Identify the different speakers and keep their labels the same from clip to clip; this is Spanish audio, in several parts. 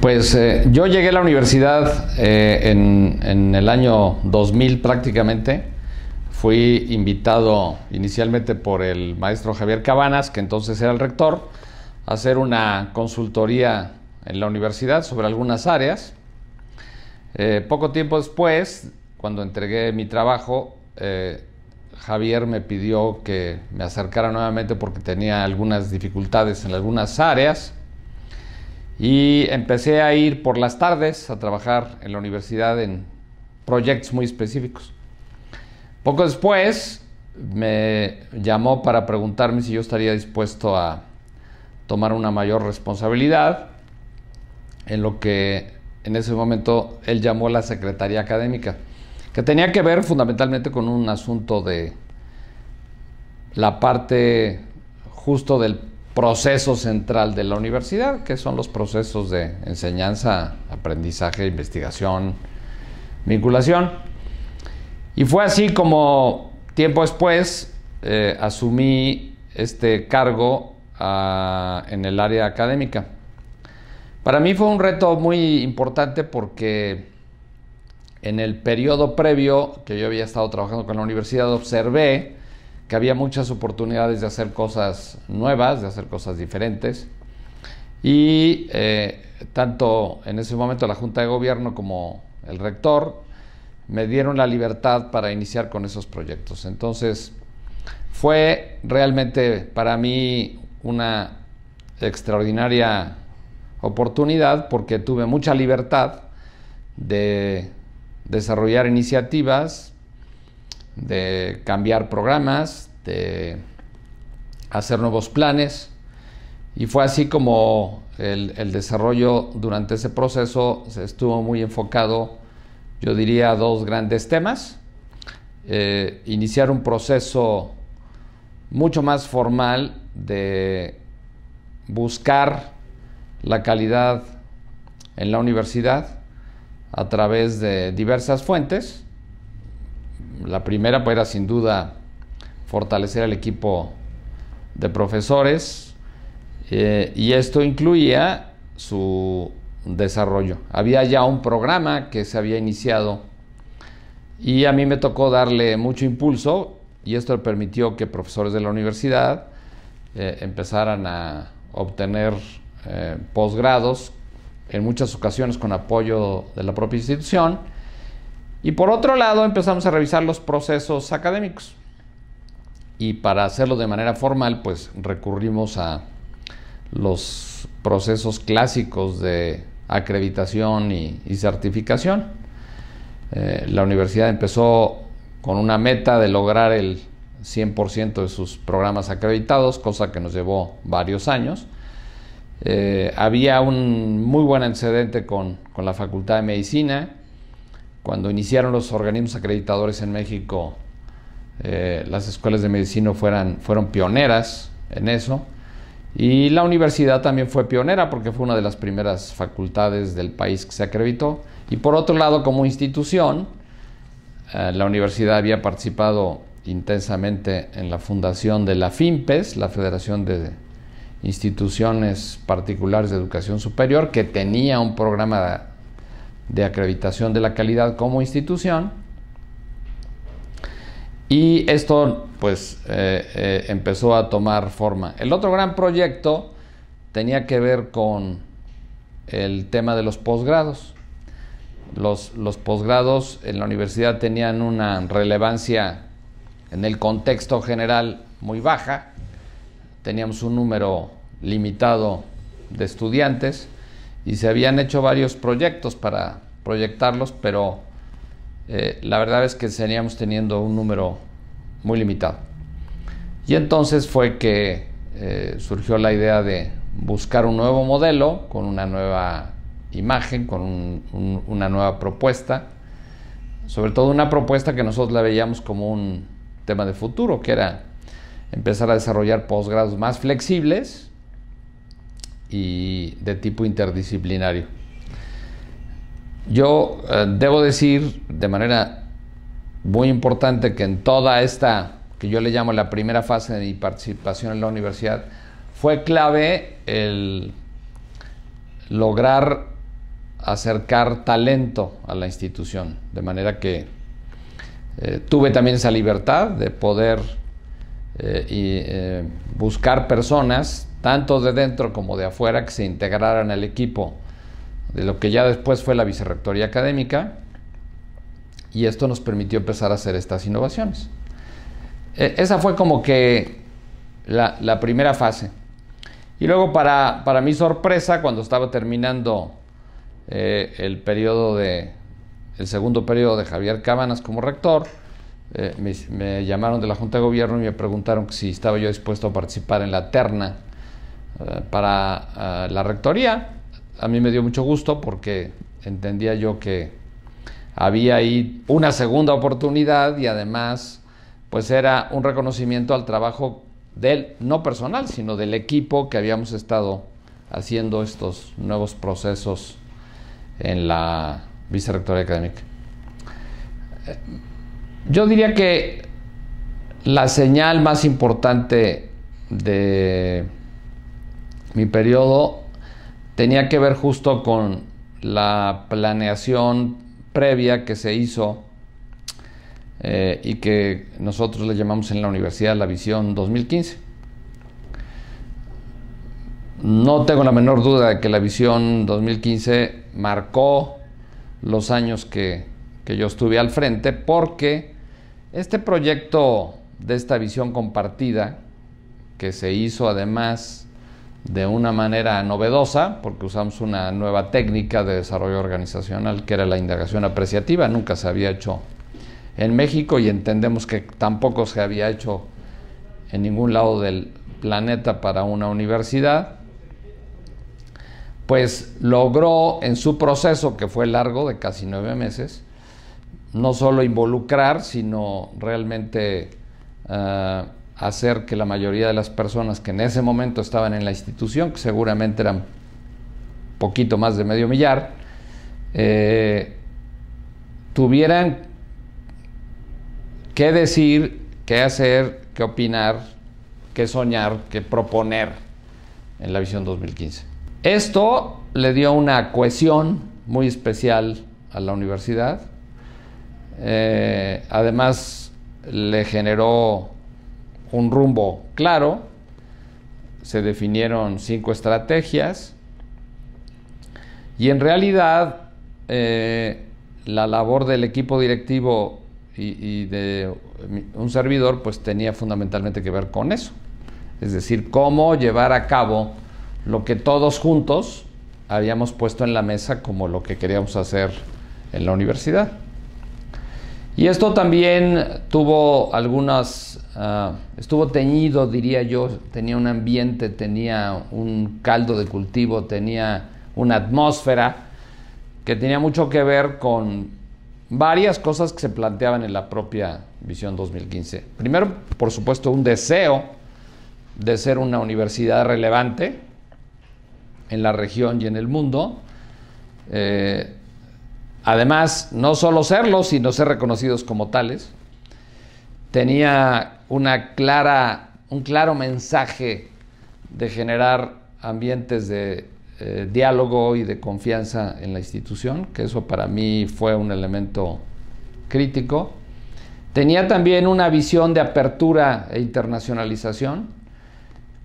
Speaker 1: Pues yo llegué a la universidad en el año 2000 prácticamente. Fui invitado inicialmente por el maestro Javier Cabanas, que entonces era el rector, a hacer una consultoría en la universidad sobre algunas áreas. Poco tiempo después, cuando entregué mi trabajo, Javier me pidió que me acercara nuevamente porque tenía algunas dificultades en algunas áreas. Y empecé a ir por las tardes a trabajar en la universidad en proyectos muy específicos. Poco después me llamó para preguntarme si yo estaría dispuesto a tomar una mayor responsabilidad en lo que en ese momento él llamó la Secretaría Académica, que tenía que ver fundamentalmente con un asunto de la parte justo del proceso central de la universidad, que son los procesos de enseñanza, aprendizaje, investigación, vinculación. Y fue así como tiempo después asumí este cargo en el área académica. Para mí fue un reto muy importante porque en el periodo previo que yo había estado trabajando con la universidad observé que había muchas oportunidades de hacer cosas nuevas, de hacer cosas diferentes. Y tanto en ese momento la Junta de Gobierno como el rector me dieron la libertad para iniciar con esos proyectos. Entonces fue realmente para mí una extraordinaria oportunidad porque tuve mucha libertad de desarrollar iniciativas, de cambiar programas, de hacer nuevos planes, y fue así como el desarrollo durante ese proceso se estuvo muy enfocado, yo diría, a dos grandes temas. Iniciar un proceso mucho más formal de buscar la calidad en la universidad a través de diversas fuentes. La primera pues, era sin duda fortalecer el equipo de profesores, y esto incluía su desarrollo. Había ya un programa que se había iniciado y a mí me tocó darle mucho impulso, y esto permitió que profesores de la universidad empezaran a obtener posgrados, en muchas ocasiones con apoyo de la propia institución. Y por otro lado empezamos a revisar los procesos académicos, y para hacerlo de manera formal pues recurrimos a los procesos clásicos de acreditación y certificación. La universidad empezó con una meta de lograr el 100% de sus programas acreditados, cosa que nos llevó varios años. Había un muy buen antecedente con la Facultad de Medicina. Cuando iniciaron los organismos acreditadores en México, las escuelas de medicina fueron pioneras en eso, y la universidad también fue pionera porque fue una de las primeras facultades del país que se acreditó. Y por otro lado, como institución, la universidad había participado intensamente en la fundación de la FIMPES, la Federación de Instituciones Particulares de Educación Superior, que tenía un programa de acreditación de la calidad como institución. Y esto pues empezó a tomar forma. El otro gran proyecto tenía que ver con el tema de los posgrados. Los posgrados en la universidad tenían una relevancia en el contexto general muy baja. Teníamos un número limitado de estudiantes y se habían hecho varios proyectos para proyectarlos, pero la verdad es que seguíamos teniendo un número muy limitado. Y entonces fue que surgió la idea de buscar un nuevo modelo con una nueva imagen, con una nueva propuesta, sobre todo una propuesta que nosotros la veíamos como un tema de futuro, que era empezar a desarrollar posgrados más flexibles y de tipo interdisciplinario. Yo debo decir de manera muy importante que en toda esta, que yo le llamo la primera fase de mi participación en la universidad, fue clave el lograr acercar talento a la institución, de manera que tuve también esa libertad de poder buscar personas, tanto de dentro como de afuera, que se integraran al equipo de lo que ya después fue la Vicerrectoría Académica, y esto nos permitió empezar a hacer estas innovaciones. Esa fue como que la primera fase. Y luego, para mi sorpresa, cuando estaba terminando el segundo periodo de Javier Cabanas como rector, me llamaron de la Junta de Gobierno y me preguntaron si estaba yo dispuesto a participar en la terna para la rectoría. A mí me dio mucho gusto porque entendía yo que había ahí una segunda oportunidad, y además pues era un reconocimiento al trabajo no personal, sino del equipo que habíamos estado haciendo estos nuevos procesos en la Vicerrectoría Académica. Yo diría que la señal más importante de mi periodo tenía que ver justo con la planeación previa que se hizo y que nosotros le llamamos en la universidad la Visión 2015. No tengo la menor duda de que la Visión 2015 marcó los años que yo estuve al frente, porque este proyecto de esta visión compartida, que se hizo además de una manera novedosa, porque usamos una nueva técnica de desarrollo organizacional, que era la indagación apreciativa. Nunca se había hecho en México, y entendemos que tampoco se había hecho en ningún lado del planeta para una universidad. Pues logró en su proceso, que fue largo, de casi 9 meses, no solo involucrar, sino realmente hacer que la mayoría de las personas que en ese momento estaban en la institución, que seguramente eran poquito más de medio millar, tuvieran qué decir, qué hacer, qué opinar, qué soñar, qué proponer en la Visión 2015. Esto le dio una cohesión muy especial a la universidad. Además, le generó un rumbo claro. Se definieron 5 estrategias, y en realidad la labor del equipo directivo y de un servidor pues tenía fundamentalmente que ver con eso, es decir, cómo llevar a cabo lo que todos juntos habíamos puesto en la mesa como lo que queríamos hacer en la universidad. Y esto también tuvo estuvo teñido, diría yo, tenía un ambiente, tenía un caldo de cultivo, tenía una atmósfera que tenía mucho que ver con varias cosas que se planteaban en la propia Visión 2015. Primero, por supuesto, un deseo de ser una universidad relevante en la región y en el mundo. Además, no solo serlo, sino ser reconocidos como tales. Tenía un claro mensaje de generar ambientes de diálogo y de confianza en la institución, que eso para mí fue un elemento crítico. Tenía también una visión de apertura e internacionalización,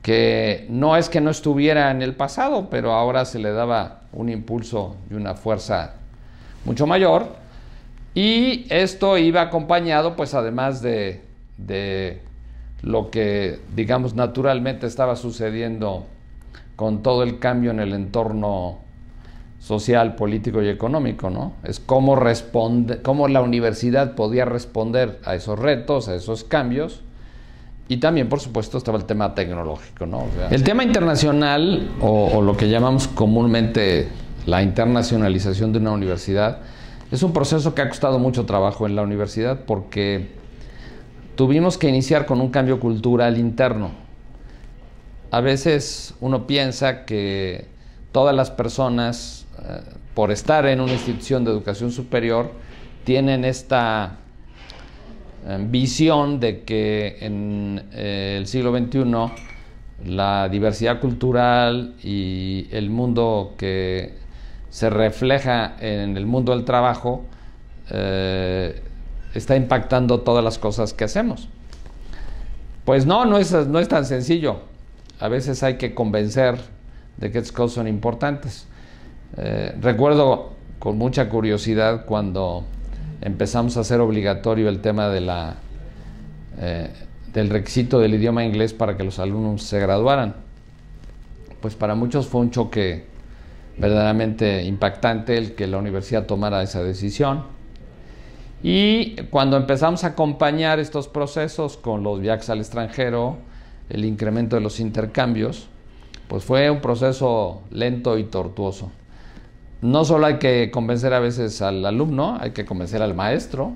Speaker 1: que no es que no estuviera en el pasado, pero ahora se le daba un impulso y una fuerza mucho mayor. Y esto iba acompañado, pues además de lo que, digamos, naturalmente estaba sucediendo con todo el cambio en el entorno social, político y económico, ¿no? Es cómo la universidad podía responder a esos retos, a esos cambios. Y también, por supuesto, estaba el tema tecnológico, ¿no? O sea, el tema internacional, o lo que llamamos comúnmente la internacionalización de una universidad, es un proceso que ha costado mucho trabajo en la universidad, porque tuvimos que iniciar con un cambio cultural interno. A veces uno piensa que todas las personas, por estar en una institución de educación superior, tienen esta visión de que en el siglo XXI la diversidad cultural y el mundo que se refleja en el mundo del trabajo, está impactando todas las cosas que hacemos. Pues no es tan sencillo. A veces hay que convencer de que estas cosas son importantes. Recuerdo con mucha curiosidad cuando empezamos a hacer obligatorio el tema de del requisito del idioma inglés para que los alumnos se graduaran. Pues para muchos fue un choque verdaderamente impactante el que la universidad tomara esa decisión. Y cuando empezamos a acompañar estos procesos con los viajes al extranjero, el incremento de los intercambios, pues fue un proceso lento y tortuoso. No solo hay que convencer a veces al alumno, hay que convencer al maestro.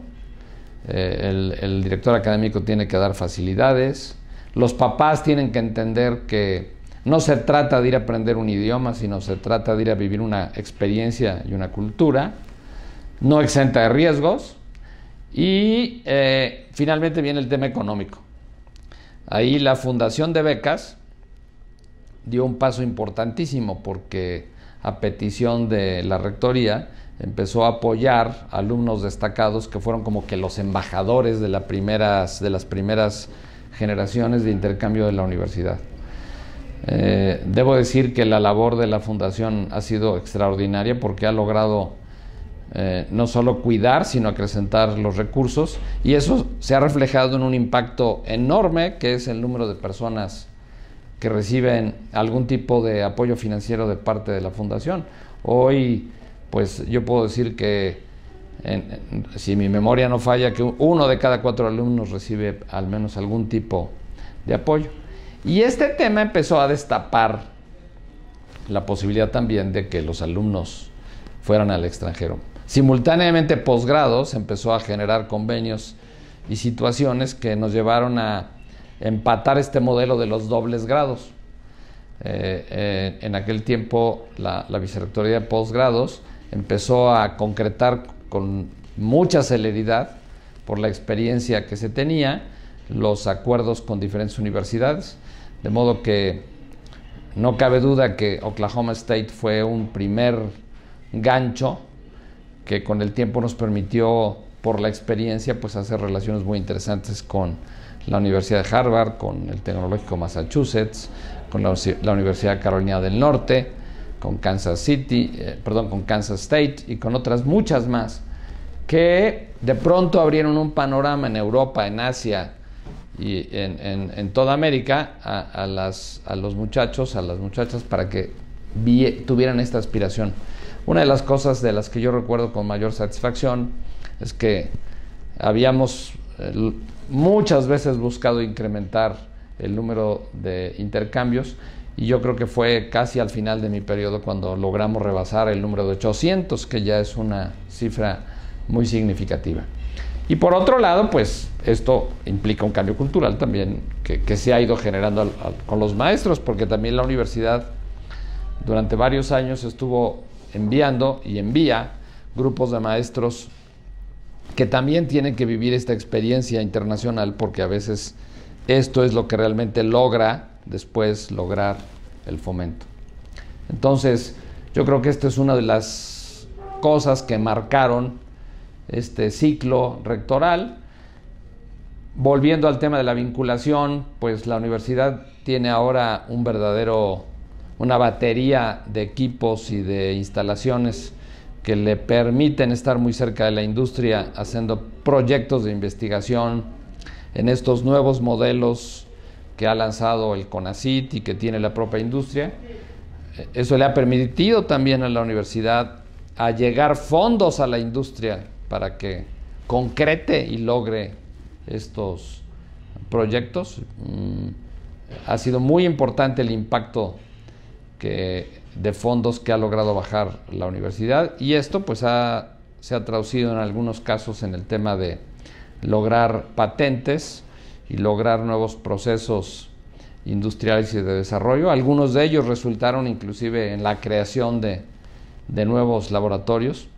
Speaker 1: El director académico tiene que dar facilidades. Los papás tienen que entender que no se trata de ir a aprender un idioma, sino se trata de ir a vivir una experiencia y una cultura no exenta de riesgos. Y finalmente viene el tema económico. Ahí la Fundación de Becas dio un paso importantísimo porque a petición de la rectoría empezó a apoyar a alumnos destacados que fueron como que los embajadores de las primeras generaciones de intercambio de la universidad. Debo decir que la labor de la fundación ha sido extraordinaria porque ha logrado no solo cuidar, sino acrecentar los recursos, y eso se ha reflejado en un impacto enorme, que es el número de personas que reciben algún tipo de apoyo financiero de parte de la fundación. Hoy, pues yo puedo decir que, si mi memoria no falla, que 1 de cada 4 alumnos recibe al menos algún tipo de apoyo. Y este tema empezó a destapar la posibilidad también de que los alumnos fueran al extranjero. Simultáneamente, posgrados empezó a generar convenios y situaciones que nos llevaron a empatar este modelo de los dobles grados. En aquel tiempo la Vicerrectoría de Posgrados empezó a concretar con mucha celeridad, por la experiencia que se tenía, los acuerdos con diferentes universidades, de modo que no cabe duda que Oklahoma State fue un primer gancho que con el tiempo nos permitió, por la experiencia, pues hacer relaciones muy interesantes con la Universidad de Harvard, con el Tecnológico Massachusetts, con la Universidad de Carolina del Norte, con Kansas State y con otras muchas más, que de pronto abrieron un panorama en Europa, en Asia y en toda América a los muchachos, a las muchachas, para que tuvieran esta aspiración. Una de las cosas de las que yo recuerdo con mayor satisfacción es que habíamos muchas veces buscado incrementar el número de intercambios, y yo creo que fue casi al final de mi periodo cuando logramos rebasar el número de 800, que ya es una cifra muy significativa. Y por otro lado, pues esto implica un cambio cultural también que se ha ido generando con los maestros, porque también la universidad durante varios años estuvo enviando y envía grupos de maestros que también tienen que vivir esta experiencia internacional, porque a veces esto es lo que realmente logra después lograr el fomento. Entonces, yo creo que esta es una de las cosas que marcaron este ciclo rectoral. Volviendo al tema de la vinculación, pues la universidad tiene ahora una batería de equipos y de instalaciones que le permiten estar muy cerca de la industria, haciendo proyectos de investigación en estos nuevos modelos que ha lanzado el CONACYT y que tiene la propia industria. Eso le ha permitido también a la universidad a llegar fondos a la industria para que concrete y logre estos proyectos. Ha sido muy importante el impacto de fondos que ha logrado bajar la universidad, y esto pues se ha traducido en algunos casos en el tema de lograr patentes y lograr nuevos procesos industriales y de desarrollo. Algunos de ellos resultaron inclusive en la creación de nuevos laboratorios.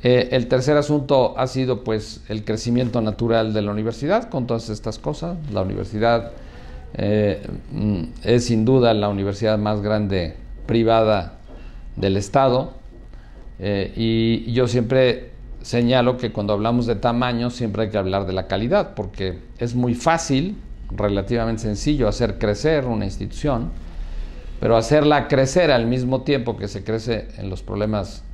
Speaker 1: El tercer asunto ha sido pues el crecimiento natural de la universidad con todas estas cosas. La universidad es sin duda la universidad más grande privada del Estado, y yo siempre señalo que cuando hablamos de tamaño siempre hay que hablar de la calidad, porque es muy fácil, relativamente sencillo, hacer crecer una institución, pero hacerla crecer al mismo tiempo que se crece en los problemas,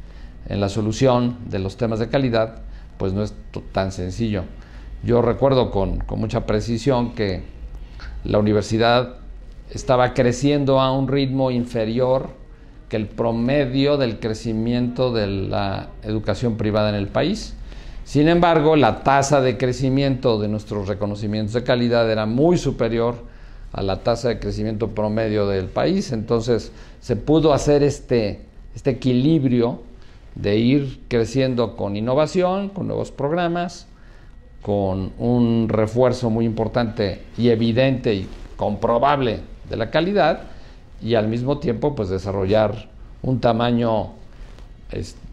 Speaker 1: en la solución de los temas de calidad, pues no es tan sencillo. Yo recuerdo con mucha precisión que la universidad estaba creciendo a un ritmo inferior que el promedio del crecimiento de la educación privada en el país. Sin embargo, la tasa de crecimiento de nuestros reconocimientos de calidad era muy superior a la tasa de crecimiento promedio del país. Entonces se pudo hacer este equilibrio de ir creciendo con innovación, con nuevos programas, con un refuerzo muy importante y evidente y comprobable de la calidad, y al mismo tiempo pues desarrollar un tamaño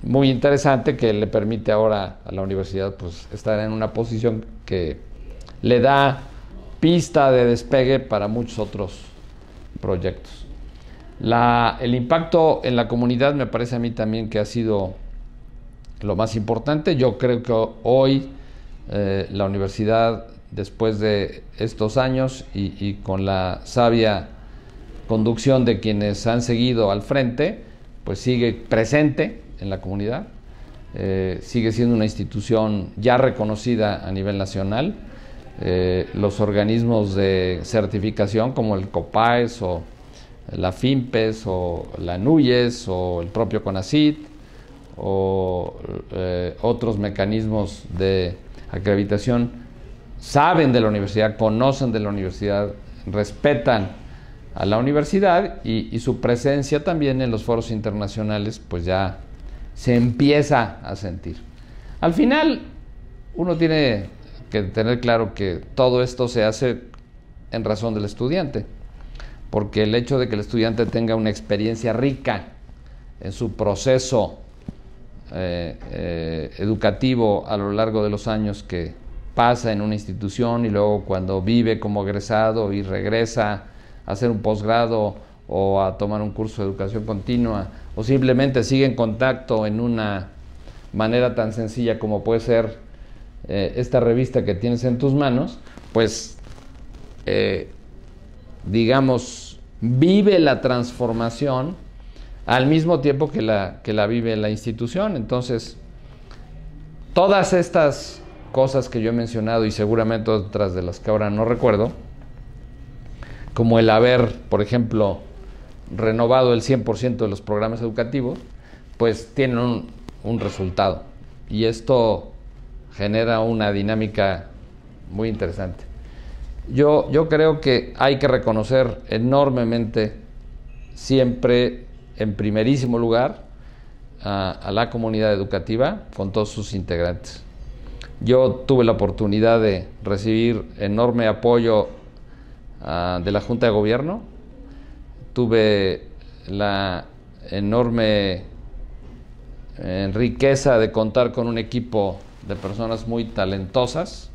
Speaker 1: muy interesante que le permite ahora a la universidad pues estar en una posición que le da pista de despegue para muchos otros proyectos. El impacto en la comunidad me parece a mí también que ha sido lo más importante. Yo creo que hoy la universidad, después de estos años y con la sabia conducción de quienes han seguido al frente, pues sigue presente en la comunidad, sigue siendo una institución ya reconocida a nivel nacional. Los organismos de certificación como el COPAES o la FIMPES o la NUYES o el propio CONACYT o otros mecanismos de acreditación saben de la universidad, conocen de la universidad, respetan a la universidad, y su presencia también en los foros internacionales pues ya se empieza a sentir. Al final uno tiene que tener claro que todo esto se hace en razón del estudiante, porque el hecho de que el estudiante tenga una experiencia rica en su proceso educativo a lo largo de los años que pasa en una institución, y luego cuando vive como egresado y regresa a hacer un posgrado o a tomar un curso de educación continua, o simplemente sigue en contacto en una manera tan sencilla como puede ser esta revista que tienes en tus manos, pues digamos, vive la transformación al mismo tiempo que la vive la institución. Entonces, todas estas cosas que yo he mencionado, y seguramente otras de las que ahora no recuerdo, como el haber, por ejemplo, renovado el 100% de los programas educativos, pues tienen un resultado. Y esto genera una dinámica muy interesante. Yo creo que hay que reconocer enormemente, siempre en primerísimo lugar, a la comunidad educativa con todos sus integrantes. Yo tuve la oportunidad de recibir enorme apoyo de la Junta de Gobierno. Tuve la enorme riqueza de contar con un equipo de personas muy talentosas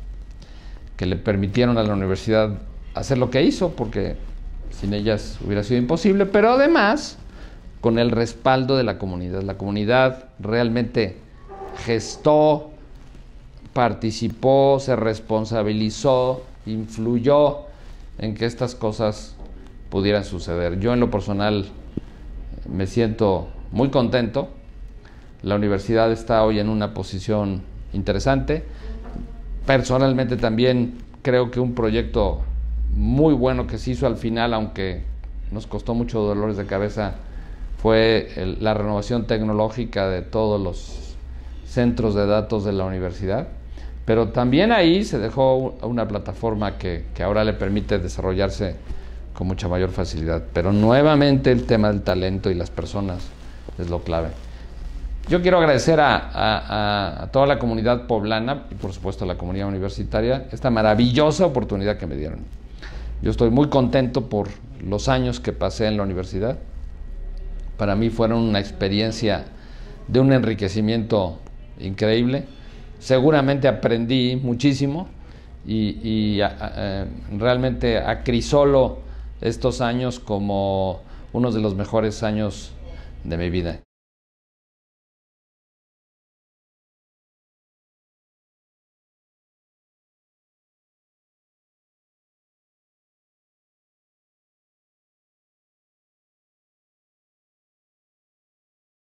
Speaker 1: que le permitieron a la universidad hacer lo que hizo, porque sin ellas hubiera sido imposible, pero además con el respaldo de la comunidad. La comunidad realmente gestó, participó, se responsabilizó, influyó en que estas cosas pudieran suceder. Yo en lo personal me siento muy contento. La universidad está hoy en una posición interesante. Personalmente también creo que un proyecto muy bueno que se hizo al final, aunque nos costó mucho dolores de cabeza, fue la renovación tecnológica de todos los centros de datos de la universidad. Pero también ahí se dejó una plataforma que ahora le permite desarrollarse con mucha mayor facilidad. Pero nuevamente el tema del talento y las personas es lo clave. Yo quiero agradecer a toda la comunidad poblana y por supuesto a la comunidad universitaria esta maravillosa oportunidad que me dieron. Yo estoy muy contento por los años que pasé en la universidad. Para mí fueron una experiencia de un enriquecimiento increíble. Seguramente aprendí muchísimo y realmente acrisolo estos años como uno de los mejores años de mi vida.